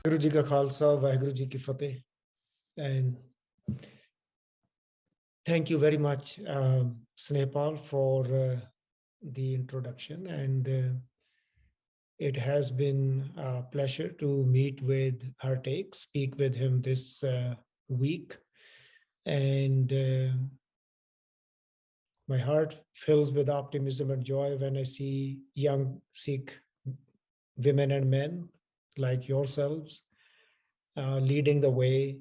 Guru Ji Ka Khalsa, Vaheguru Ji Ki Fateh. And thank you very much, Snehpal, for the introduction. And it has been a pleasure to meet with Hartek, speak with him this week. And my heart fills with optimism and joy when I see young Sikh women and men like yourselves leading the way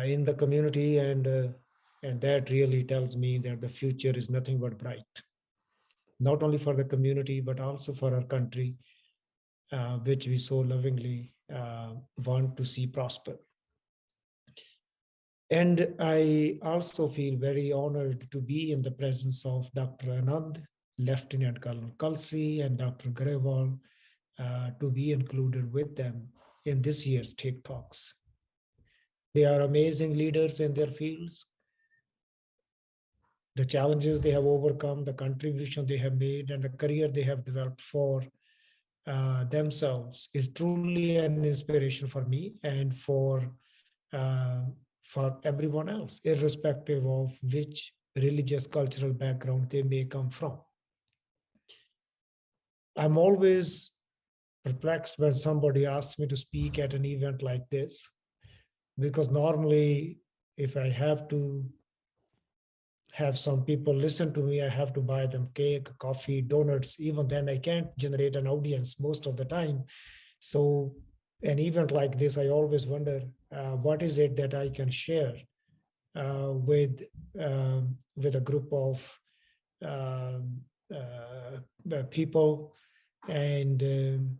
in the community, and that really tells me that the future is nothing but bright, not only for the community but also for our country, which we so lovingly want to see prosper. And I also feel very honored to be in the presence of Dr. Anand, Lieutenant Colonel Kalsi, and Dr. Garewal, to be included with them in this year's Tegh Talks. They are amazing leaders in their fields. The challenges they have overcome, the contribution they have made, and the career they have developed for themselves is truly an inspiration for me and for everyone else, irrespective of which religious cultural background they may come from. I'm always perplexed when somebody asks me to speak at an event like this, because normally if I have to have some people listen to me, I have to buy them cake, coffee, donuts. Even then, I can't generate an audience most of the time. So, an event like this, I always wonder what is it that I can share with a group of people, and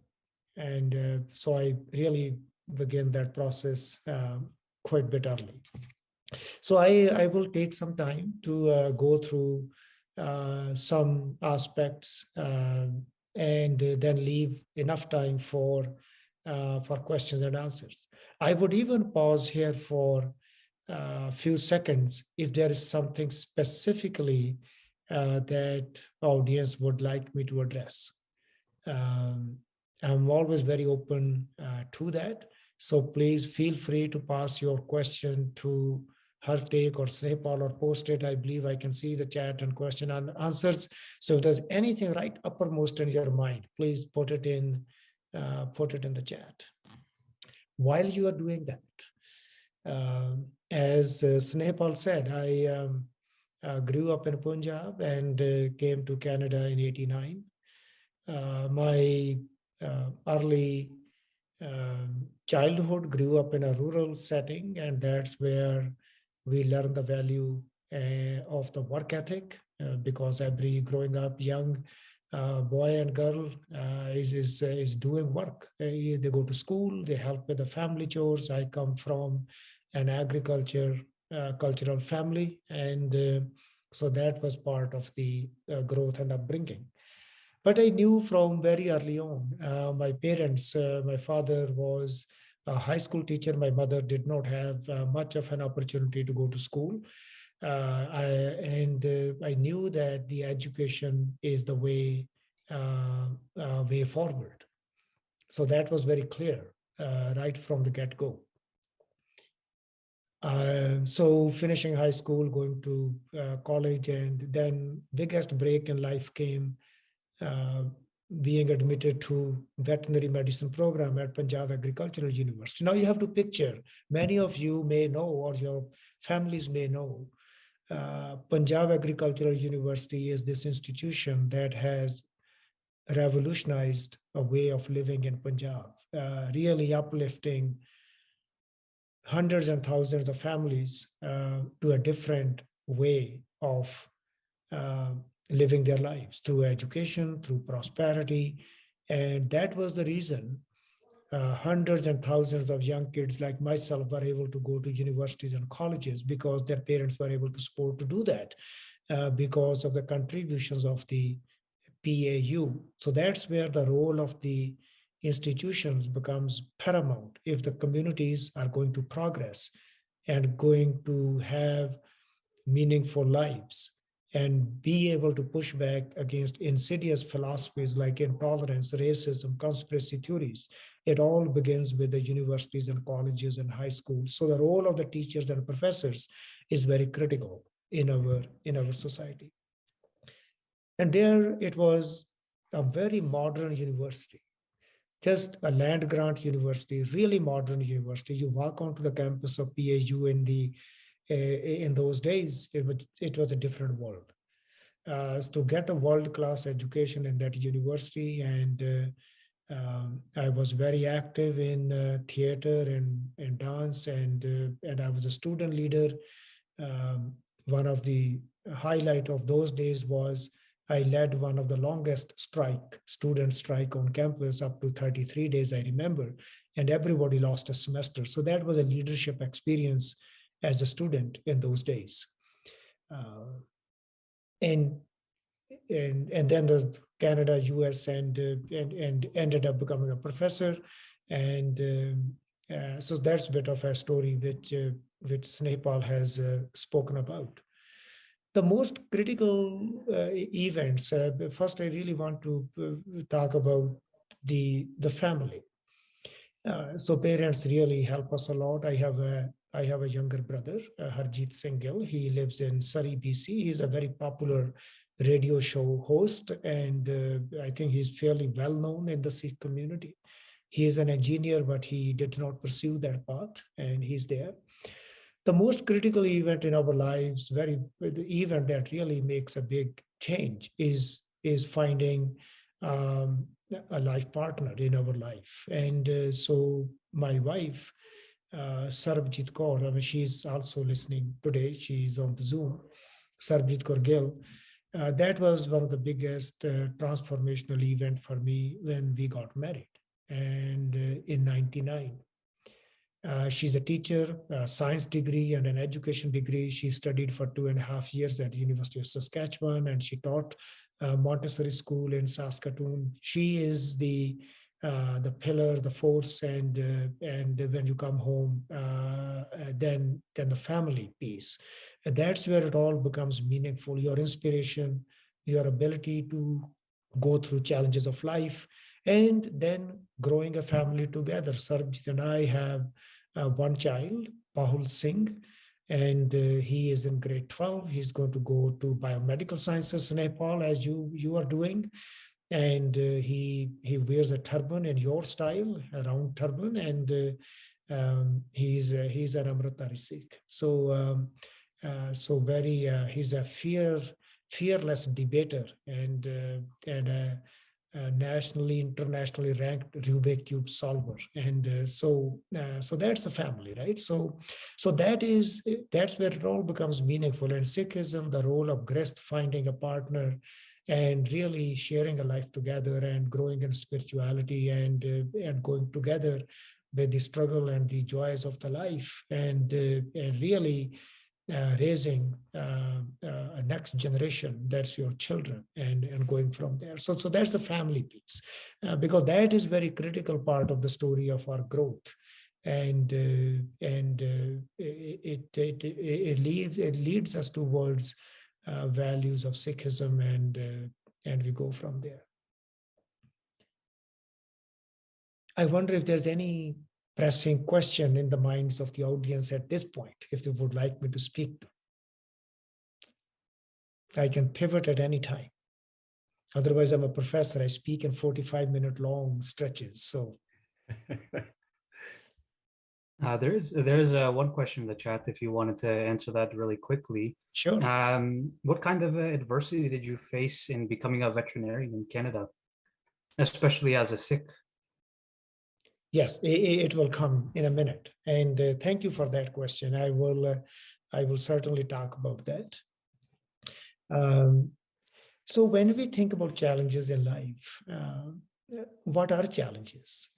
so I really begin that process quite a bit early. So I will take some time to go through some aspects and then leave enough time for questions and answers. I would even pause here for a few seconds if there is something specifically that audience would like me to address. Um, I'm always very open to that. So please feel free to pass your question to Hartek or Snehpal or post it. I believe I can see the chat and question and answers. So if there's anything right uppermost in your mind, please put it in the chat. While you are doing that, as Snehpal said, I grew up in Punjab and came to Canada in '89. My early childhood grew up in a rural setting, and that's where we learn the value of the work ethic, because every growing up young boy and girl is doing work. They go to school, they help with the family chores. I come from an cultural family, and so that was part of the growth and upbringing. But I knew from very early on, my parents, my father was a high school teacher. My mother did not have much of an opportunity to go to school. I knew that the education is the way forward. So that was very clear right from the get-go. So finishing high school, going to college, and then biggest break in life came being admitted to veterinary medicine program at Punjab Agricultural University. Now you have to picture, many of you may know or your families may know, Punjab Agricultural University is this institution that has revolutionized a way of living in Punjab, really uplifting hundreds and thousands of families to a different way of living their lives through education, through prosperity. And that was the reason hundreds and thousands of young kids like myself were able to go to universities and colleges, because their parents were able to support to do that because of the contributions of the PAU. So that's where the role of the institutions becomes paramount if the communities are going to progress and going to have meaningful lives and be able to push back against insidious philosophies like intolerance, racism, conspiracy theories. It all begins with the universities and colleges and high schools. So the role of the teachers and professors is very critical in our society. And there it was a very modern university, just a land grant university, really modern university. You walk onto the campus of PAU in those days, it was a different world. To get a world-class education in that university, and I was very active in theater and dance, and I was a student leader. Um, One of the highlight of those days was I led one of the longest student strike on campus, up to 33 days, I remember, and everybody lost a semester. So that was a leadership experience as a student in those days. Uh, and and then the Canada, US, and ended up becoming a professor, and so that's a bit of a story which Snehpal has spoken about. The most critical events. First, I really want to talk about the family. So parents really help us a lot. I have a younger brother, Harjit Singh Gill. He lives in Surrey, BC. He's a very popular radio show host, and I think he's fairly well known in the Sikh community. He is an engineer, but he did not pursue that path, and he's there. The most critical event in our lives, the event that really makes a big change, is finding um, a life partner in our life. And so my wife, Sarbjit Kaur, I mean, she's also listening today. She's on the Zoom. Sarbjit Kaur Gill. That was one of the biggest transformational event for me when we got married, and in '99. She's a teacher, a science degree and an education degree. She studied for 2.5 years at the University of Saskatchewan, and she taught Montessori school in Saskatoon. She is the pillar, the force, and when you come home, then the family piece. And that's where it all becomes meaningful. Your inspiration, your ability to go through challenges of life, and then growing a family together. Sarabjit and I have one child, Baljit Singh, and he is in grade 12. He's going to go to biomedical sciences in Nepal, as you are doing. And he wears a turban in your style, a round turban, and he's an Amritdhari Sikh. So so very he's a fearless debater, and nationally, internationally ranked Rubik cube solver, and so that's the family, right? So that's where it all becomes meaningful. And Sikhism, the role of grist, finding a partner, and really sharing a life together, and growing in spirituality, and going together with the struggle and the joys of the life, and really raising a next generation, that's your children, and going from there. So that's the family piece, because that is very critical part of the story of our growth. And it leads us towards values of Sikhism, and we go from there. I wonder if there's any pressing question in the minds of the audience at this point, if they would like me to speak to. I can pivot at any time. Otherwise, I'm a professor. I speak in 45-minute long stretches. So there's one question in the chat if you wanted to answer that really quickly. sure. What kind of adversity did you face in becoming a veterinarian in Canada, especially as a Sikh? Yes, it will come in a minute. And thank you for that question. I will certainly talk about that. So when we think about challenges in life, what are challenges?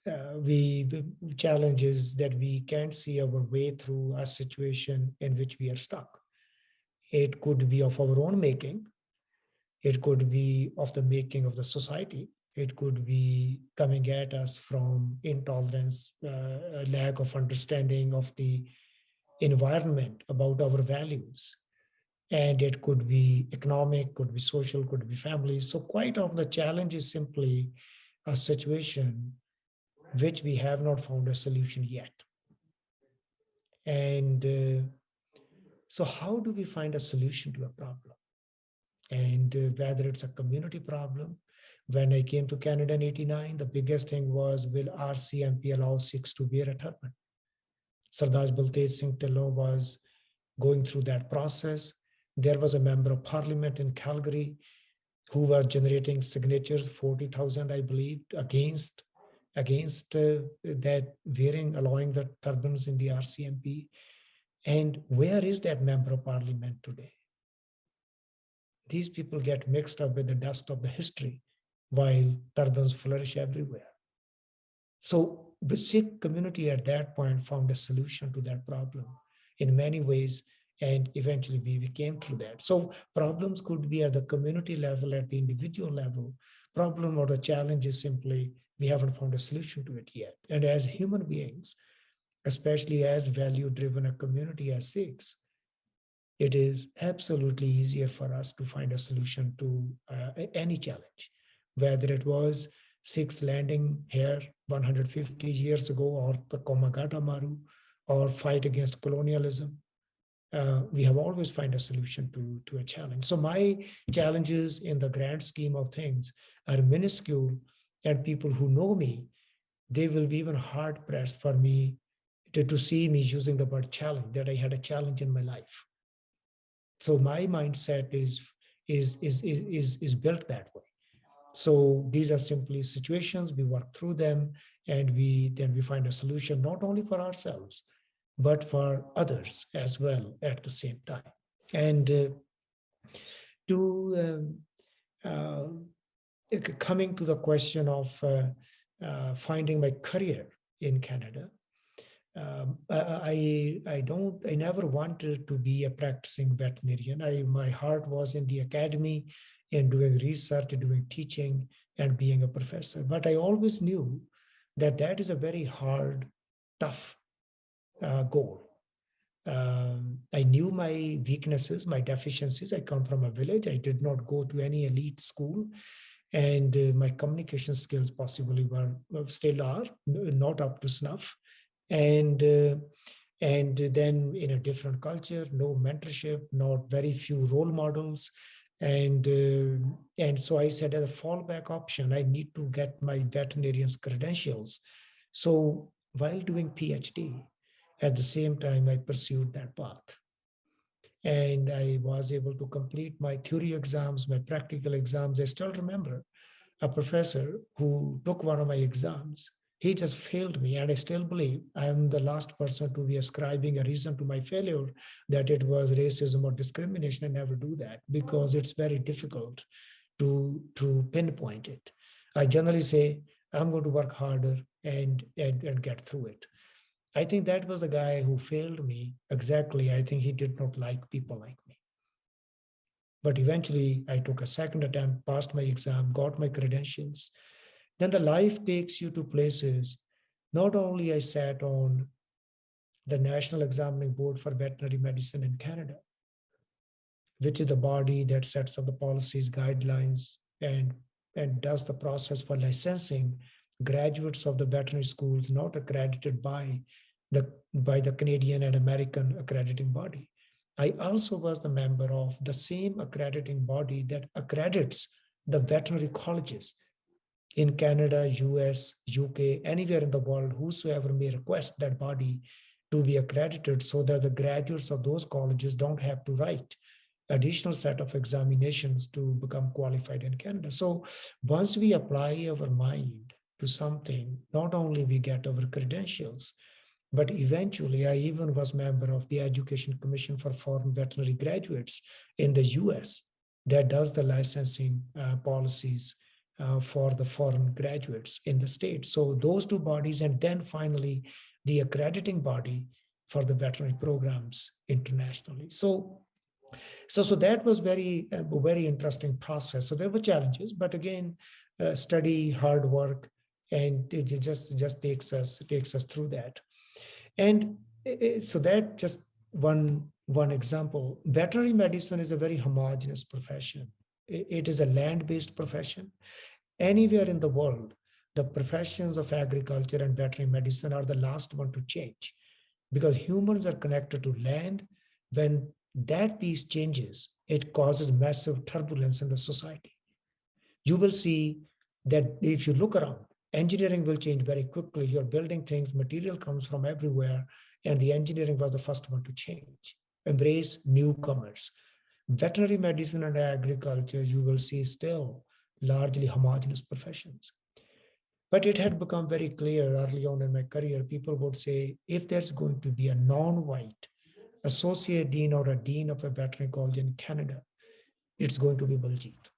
The challenges that we can't see our way through a situation in which we are stuck. It could be of our own making. It could be of the making of the society. It could be coming at us from intolerance, a lack of understanding of the environment, about our values. And it could be economic, could be social, could be family. So quite often the challenge is simply a situation which we have not found a solution yet. And so how do we find a solution to a problem? And whether it's a community problem. When I came to Canada in 89, the biggest thing was, will RCMP allow Sikhs to wear a turban? Sardar Baljit Singh was going through that process. There was a member of parliament in Calgary who was generating signatures, 40,000, I believe, against that wearing, allowing the turbans in the RCMP. And where is that member of parliament today? These people get mixed up with the dust of the history while turbans flourish everywhere. So the Sikh community at that point found a solution to that problem in many ways, and eventually we came through that. So problems could be at the community level, at the individual level. Problem or the challenge is simply we haven't found a solution to it yet. And as human beings, especially as value-driven a community as Sikhs, it is absolutely easier for us to find a solution to any challenge, whether it was Sikhs landing here 150 years ago, or the Komagata Maru, or fight against colonialism. We have always found a solution to a challenge. So my challenges in the grand scheme of things are minuscule, and people who know me, they will be even hard pressed for me to see me using the word challenge, that I had a challenge in my life. So my mindset is built that way. So these are simply situations, we work through them, and then we find a solution, not only for ourselves, but for others as well at the same time. And to coming to the question of finding my career in Canada, I never wanted to be a practicing veterinarian. My heart was in the academy, in doing research, doing teaching, and being a professor. But I always knew that is a very hard, tough goal. I knew my weaknesses, my deficiencies. I come from a village. I did not go to any elite school. And my communication skills possibly still are not up to snuff. And then in a different culture, no mentorship, not very few role models. And so I said, as a fallback option, I need to get my veterinarian's credentials. So while doing PhD, at the same time, I pursued that path. And I was able to complete my theory exams, my practical exams. I still remember a professor who took one of my exams. He just failed me, and I still believe I am the last person to be ascribing a reason to my failure, that it was racism or discrimination. I never do that, because it's very difficult to pinpoint it. I generally say, I'm going to work harder and get through it. I think that was the guy who failed me. Exactly. I think he did not like people like me. But eventually I took a second attempt, passed my exam, got my credentials. Then the life takes you to places. Not only I sat on the National Examining Board for Veterinary Medicine in Canada, which is the body that sets up the policies, guidelines, and does the process for licensing graduates of the veterinary schools not accredited by the Canadian and American accrediting body. I also was the member of the same accrediting body that accredits the veterinary colleges in Canada, US, UK, anywhere in the world. Whosoever may request that body to be accredited, so that the graduates of those colleges don't have to write additional set of examinations to become qualified in Canada. So once we apply our mind to something, not only we get our credentials, but eventually I even was member of the Education Commission for Foreign Veterinary Graduates in the US that does the licensing policies for the foreign graduates in the States. So those two bodies, and then finally the accrediting body for the veterinary programs internationally. So that was a very interesting process. So there were challenges, but again, study, hard work, and it just takes us through that. And so that just one example. Veterinary medicine is a very homogeneous profession. It is a land-based profession. Anywhere in the world, the professions of agriculture and veterinary medicine are the last one to change because humans are connected to land. When that piece changes, it causes massive turbulence in the society. You will see that if you look around, engineering will change very quickly. You're building things, material comes from everywhere, and the engineering was the first one to change, embrace newcomers. Veterinary medicine and agriculture, you will see still largely homogeneous professions. But it had become very clear early on in my career, people would say, if there's going to be a non-white associate dean or a dean of a veterinary college in Canada, it's going to be Baljit.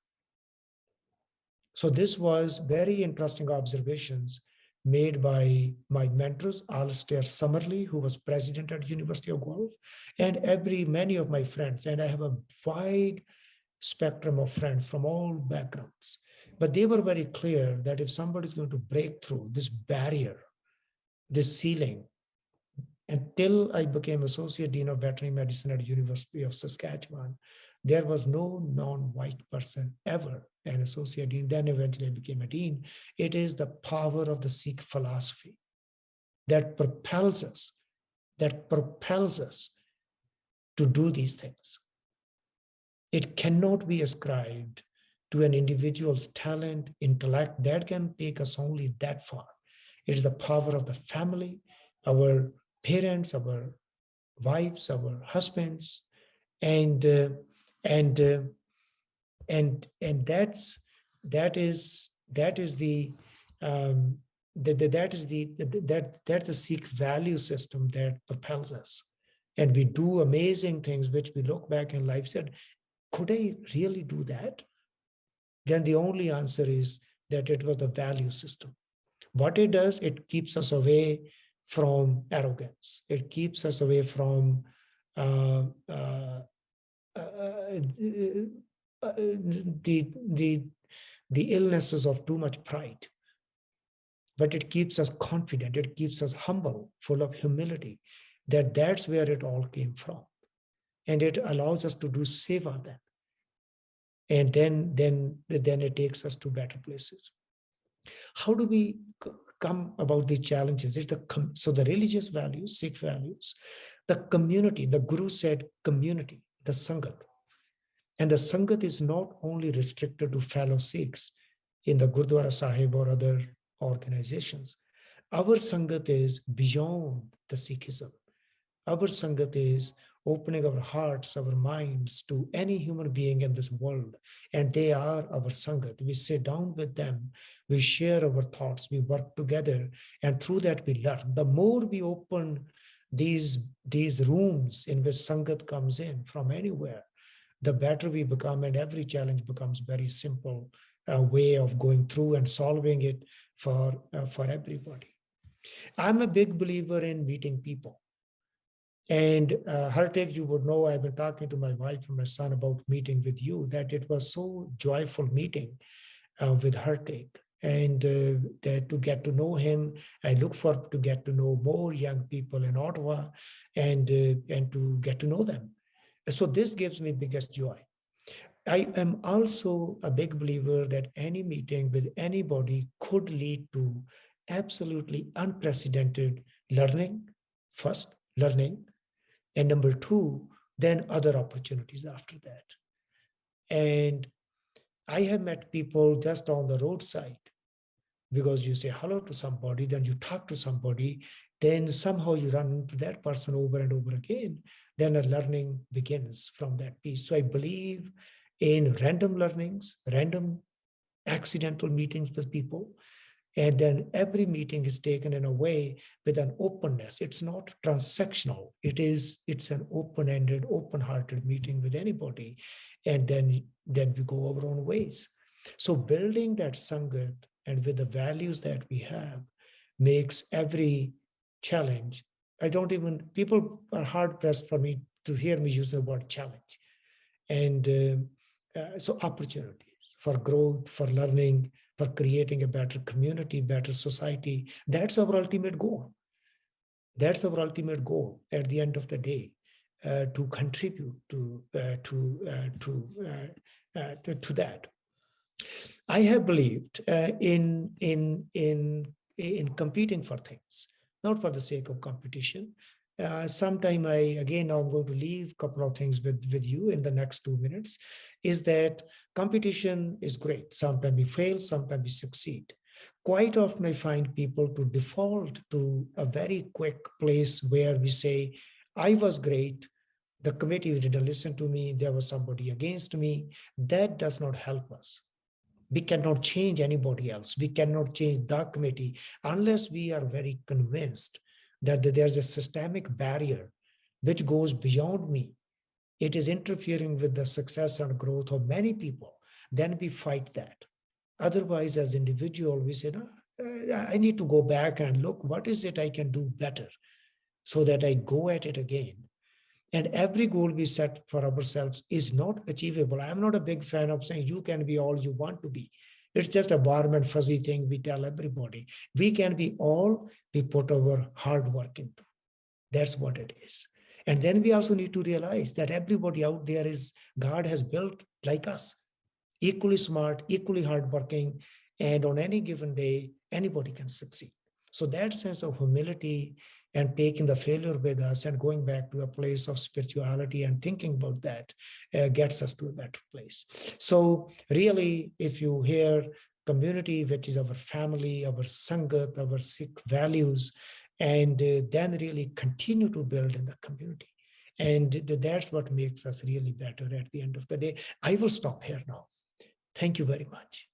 So this was very interesting observations made by my mentors, Alistair Summerlee, who was president at University of Guelph, and many of my friends. And I have a wide spectrum of friends from all backgrounds. But they were very clear that if somebody is going to break through this barrier, this ceiling, until I became Associate Dean of Veterinary Medicine at University of Saskatchewan, there was no non-white person ever an Associate Dean. Then eventually I became a Dean. It is the power of the Sikh philosophy that propels us to do these things. It cannot be ascribed to an individual's talent, intellect. That can take us only that far. It is the power of the family, our parents, our wives, our husbands, and that is the Sikh value system that propels us, and we do amazing things which we look back in life said, could I really do that? Then the only answer is that it was the value system. What it does, it keeps us away from arrogance. It keeps us away from the illnesses of too much pride. But it keeps us confident. It keeps us humble, full of humility. That's where it all came from, and it allows us to do seva then. And then it takes us to better places. How do we come about these challenges? So the religious values, Sikh values, the community, the Guru said community, the Sangat. And the Sangat is not only restricted to fellow Sikhs in the Gurdwara Sahib or other organizations. Our Sangat is beyond the Sikhism. Our Sangat is opening our hearts, our minds to any human being in this world. And they are our Sangat. We sit down with them, we share our thoughts, we work together, and through that we learn. The more we open these rooms in which Sangat comes in from anywhere, the better we become, and every challenge becomes very simple way of going through and solving it for everybody. I'm a big believer in meeting people. And Tegh, you would know, I've been talking to my wife and my son about meeting with you, that it was so joyful meeting with Tegh. And that to get to know him, I look forward to get to know more young people in Ottawa and to get to know them. So this gives me biggest joy. I am also a big believer that any meeting with anybody could lead to absolutely unprecedented learning, first learning, and number two, then other opportunities after that. And I have met people just on the roadside, because you say hello to somebody, then you talk to somebody, then somehow you run into that person over and over again, then a learning begins from that piece. So I believe in random learnings, random accidental meetings with people. And then every meeting is taken in a way with an openness. It's not transactional. It's an open-ended, open-hearted meeting with anybody. And then we go our own ways. So building that Sangat and with the values that we have makes every challenge. People are hard pressed for me to hear me use the word challenge. And so opportunities for growth, for learning, for creating a better community, better society. That's our ultimate goal. That's our ultimate goal at the end of the day. to contribute to that. I have believed in competing for things, not for the sake of competition. Sometime now I'm going to leave a couple of things with you in the next 2 minutes, is that competition is great. Sometimes we fail, sometimes we succeed. Quite often I find people to default to a very quick place where we say, I was great, the committee didn't listen to me, there was somebody against me. That does not help us. We cannot change anybody else. We cannot change the committee unless we are very convinced that there's a systemic barrier which goes beyond me. It is interfering with the success and growth of many people. Then we fight that. Otherwise, as individual, we say, no, I need to go back and look, what is it I can do better so that I go at it again. And every goal we set for ourselves is not achievable. I'm not a big fan of saying you can be all you want to be. It's just a warm and fuzzy thing we tell everybody. We can be all we put our hard work into. That's what it is. And then we also need to realize that everybody out there is, God has built like us, equally smart, equally hardworking, and on any given day, anybody can succeed. So that sense of humility and taking the failure with us and going back to a place of spirituality and thinking about that gets us to a better place. So really, if you hear community, which is our family, our sangat, our Sikh values, and then really continue to build in the community. And that's what makes us really better at the end of the day. I will stop here now. Thank you very much.